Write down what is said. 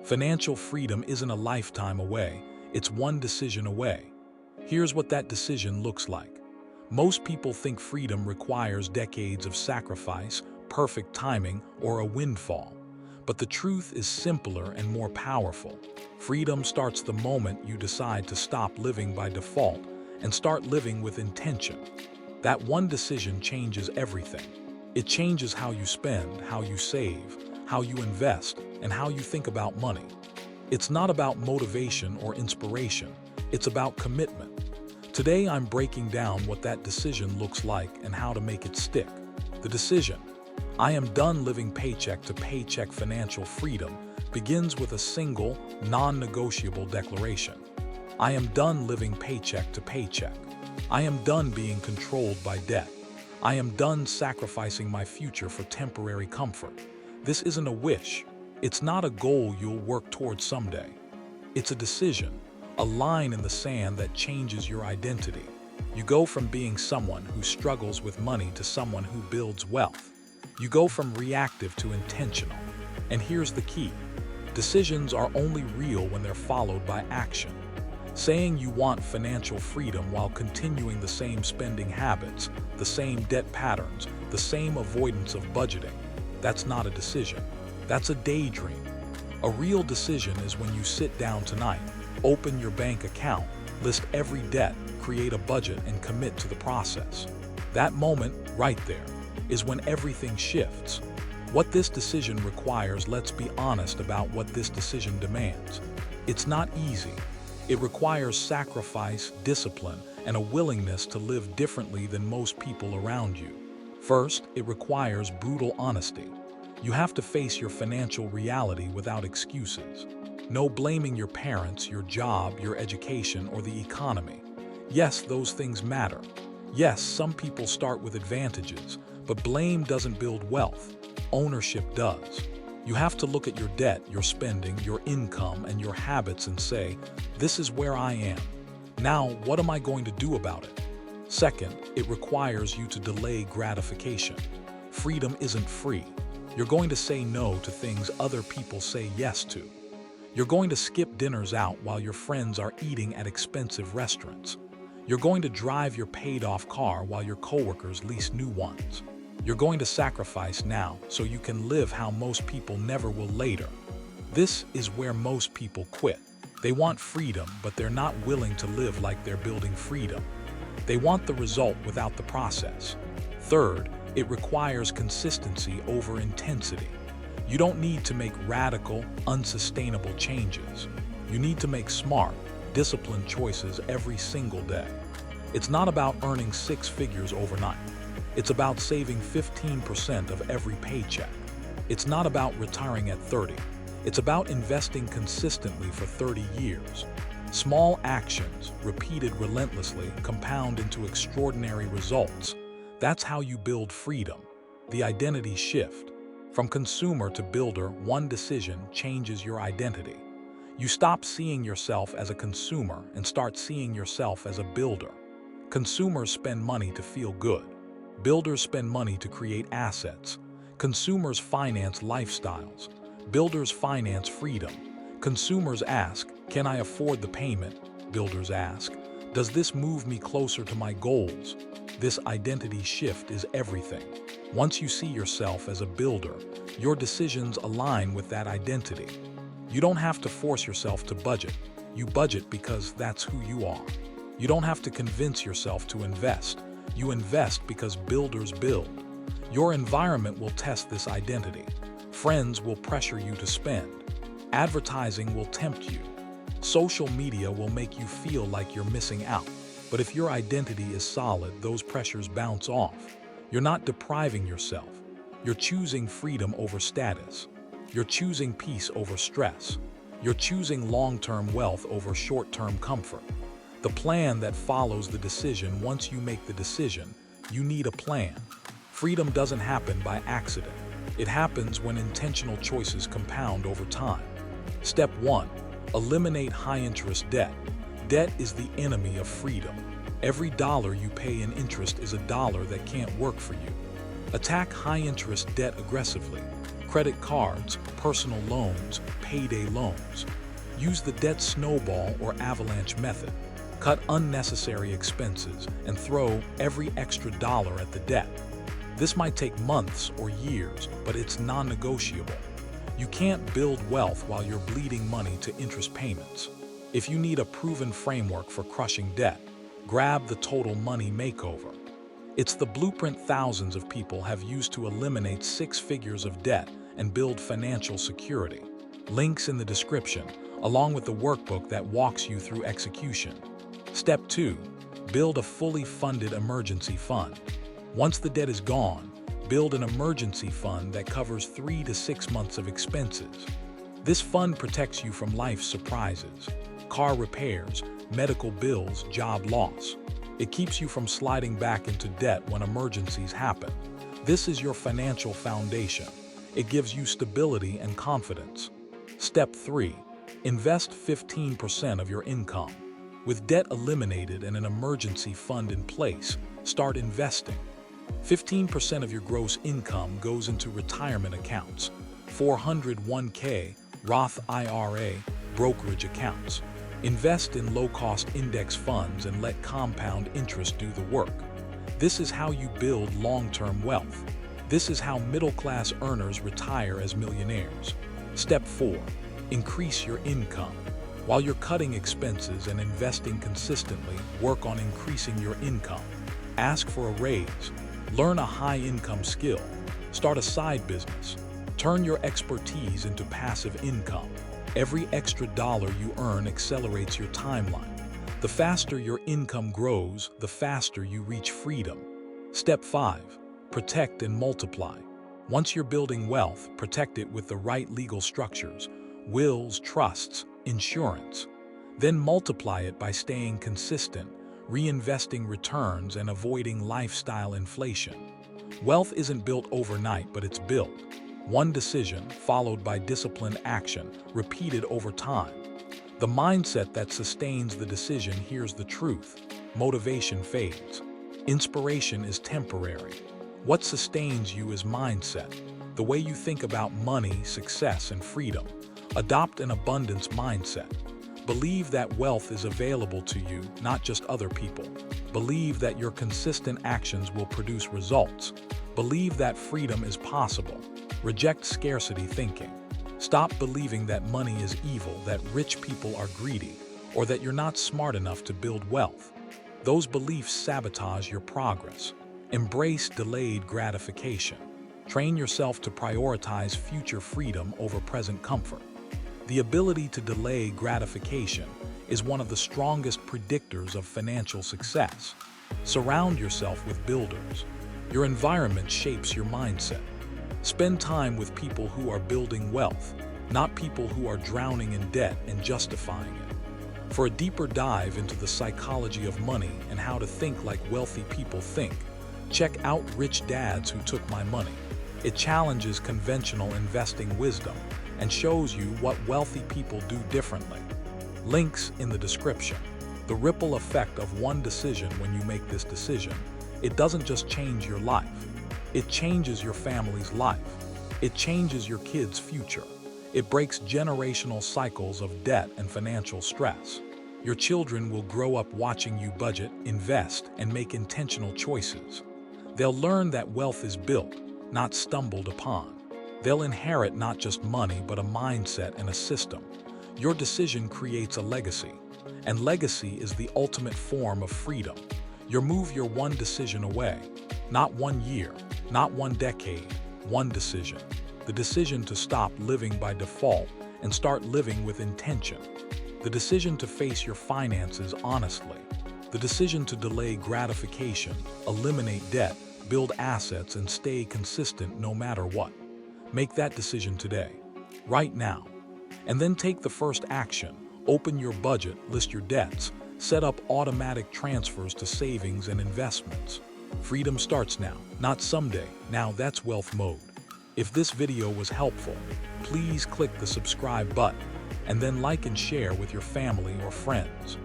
Financial freedom isn't a lifetime away, it's one decision away. Here's what that decision looks like. Most people think freedom requires decades of sacrifice, perfect timing, or a windfall. But the truth is simpler and more powerful. Freedom starts the moment you decide to stop living by default and start living with intention. That one decision changes everything. It changes how you spend, how you save, how you invest, and how you think about money. It's not about motivation or inspiration. It's about commitment. Today, I'm breaking down what that decision looks like and how to make it stick. The decision, I am done living paycheck to paycheck. Financial freedom begins with a single, non-negotiable declaration. I am done living paycheck to paycheck. I am done being controlled by debt. I am done sacrificing my future for temporary comfort. This isn't a wish. It's not a goal you'll work towards someday. It's a decision, a line in the sand that changes your identity. You go from being someone who struggles with money to someone who builds wealth. You go from reactive to intentional. And here's the key. Decisions are only real when they're followed by action. Saying you want financial freedom while continuing the same spending habits, the same debt patterns, the same avoidance of budgeting, that's not a decision. That's a daydream. A real decision is when you sit down tonight, open your bank account, list every debt, create a budget, and commit to the process. That moment, right there, is when everything shifts. What this decision requires, let's be honest about what this decision demands. It's not easy. It requires sacrifice, discipline, and a willingness to live differently than most people around you. First, it requires brutal honesty. You have to face your financial reality without excuses. No blaming your parents, your job, your education, or the economy. Yes, those things matter. Yes, some people start with advantages, but blame doesn't build wealth. Ownership does. You have to look at your debt, your spending, your income, and your habits and say, this is where I am. Now, what am I going to do about it? Second, it requires you to delay gratification. Freedom isn't free. You're going to say no to things other people say yes to. You're going to skip dinners out while your friends are eating at expensive restaurants. You're going to drive your paid-off car while your coworkers lease new ones. You're going to sacrifice now so you can live how most people never will later. This is where most people quit. They want freedom, but they're not willing to live like they're building freedom. They want the result without the process. Third, it requires consistency over intensity. You don't need to make radical, unsustainable changes. You need to make smart, disciplined choices every single day. It's not about earning 6 figures overnight. It's about saving 15% of every paycheck. It's not about retiring at 30. It's about investing consistently for 30 years. Small actions, repeated relentlessly, compound into extraordinary results. That's how you build freedom. The identity shift. From consumer to builder, one decision changes your identity. You stop seeing yourself as a consumer and start seeing yourself as a builder. Consumers spend money to feel good. Builders spend money to create assets. Consumers finance lifestyles. Builders finance freedom. Consumers ask, can I afford the payment? Builders ask, does this move me closer to my goals? This identity shift is everything. Once you see yourself as a builder, your decisions align with that identity. You don't have to force yourself to budget. You budget because that's who you are. You don't have to convince yourself to invest. You invest because builders build. Your environment will test this identity. Friends will pressure you to spend. Advertising will tempt you. Social media will make you feel like you're missing out. But if your identity is solid, those pressures bounce off. You're not depriving yourself. You're choosing freedom over status. You're choosing peace over stress. You're choosing long-term wealth over short-term comfort. The plan that follows the decision. Once you make the decision, you need a plan. Freedom doesn't happen by accident. It happens when intentional choices compound over time. Step 1. Eliminate high-interest debt. Debt is the enemy of freedom. Every dollar you pay in interest is a dollar that can't work for you. Attack high-interest debt aggressively. credit cards, personal loans, payday loans. Use the debt snowball or avalanche method. Cut unnecessary expenses and throw every extra dollar at the debt. This might take months or years, but it's non-negotiable. You can't build wealth while you're bleeding money to interest payments. If you need a proven framework for crushing debt, grab the Total Money Makeover. It's the blueprint thousands of people have used to eliminate 6 figures of debt and build financial security. Links in the description, along with the workbook that walks you through execution. Step 2. Build a fully funded emergency fund. Once the debt is gone, build an emergency fund that covers 3 to 6 months of expenses. This fund protects you from life's surprises, car repairs, medical bills, job loss. It keeps you from sliding back into debt when emergencies happen. This is your financial foundation. It gives you stability and confidence. Step 3. Invest 15% of your income. With debt eliminated and an emergency fund in place, start investing. 15% of your gross income goes into retirement accounts, 401k, Roth IRA, brokerage accounts. Invest in low-cost index funds and let compound interest do the work. This is how you build long-term wealth. This is how middle-class earners retire as millionaires. Step 4. Increase your income. While you're cutting expenses and investing consistently, work on increasing your income. Ask for a raise. Learn a high-income skill. Start a side business. Turn your expertise into passive income. Every extra dollar you earn accelerates your timeline. The faster your income grows, the faster you reach freedom. Step 5. Protect and multiply. Once you're building wealth, protect it with the right legal structures, wills, trusts, insurance. Then multiply it by staying consistent, reinvesting returns, and avoiding lifestyle inflation. Wealth isn't built overnight, but it's built. One decision, followed by disciplined action, repeated over time. The mindset that sustains the decision hears the truth. Motivation fades. Inspiration is temporary. What sustains you is mindset, the way you think about money, success, and freedom. Adopt an abundance mindset. Believe that wealth is available to you, not just other people. Believe that your consistent actions will produce results. Believe that freedom is possible. Reject scarcity thinking. Stop believing that money is evil, that rich people are greedy, or that you're not smart enough to build wealth. Those beliefs sabotage your progress. Embrace delayed gratification. Train yourself to prioritize future freedom over present comfort. The ability to delay gratification is one of the strongest predictors of financial success. Surround yourself with builders. Your environment shapes your mindset. Spend time with people who are building wealth, not people who are drowning in debt and justifying it. For a deeper dive into the psychology of money and how to think like wealthy people think, check out Rich Dads Who Took My Money. It challenges conventional investing wisdom and shows you what wealthy people do differently. Links in the description. The ripple effect of one decision. When you make this decision, it doesn't just change your life. It changes your family's life. It changes your kids' future. It breaks generational cycles of debt and financial stress. Your children will grow up watching you budget, invest, and make intentional choices. They'll learn that wealth is built, not stumbled upon. They'll inherit not just money, but a mindset and a system. Your decision creates a legacy, and legacy is the ultimate form of freedom. You're one decision away. Not 1 year, not 1 decade, one decision. The decision to stop living by default and start living with intention. The decision to face your finances honestly. The decision to delay gratification, eliminate debt, build assets, and stay consistent no matter what. Make that decision today, right now. And then take the first action. Open your budget, list your debts, set up automatic transfers to savings and investments. Freedom starts now, not someday. Now that's wealth mode. If this video was helpful, please click the subscribe button and then like and share with your family or friends.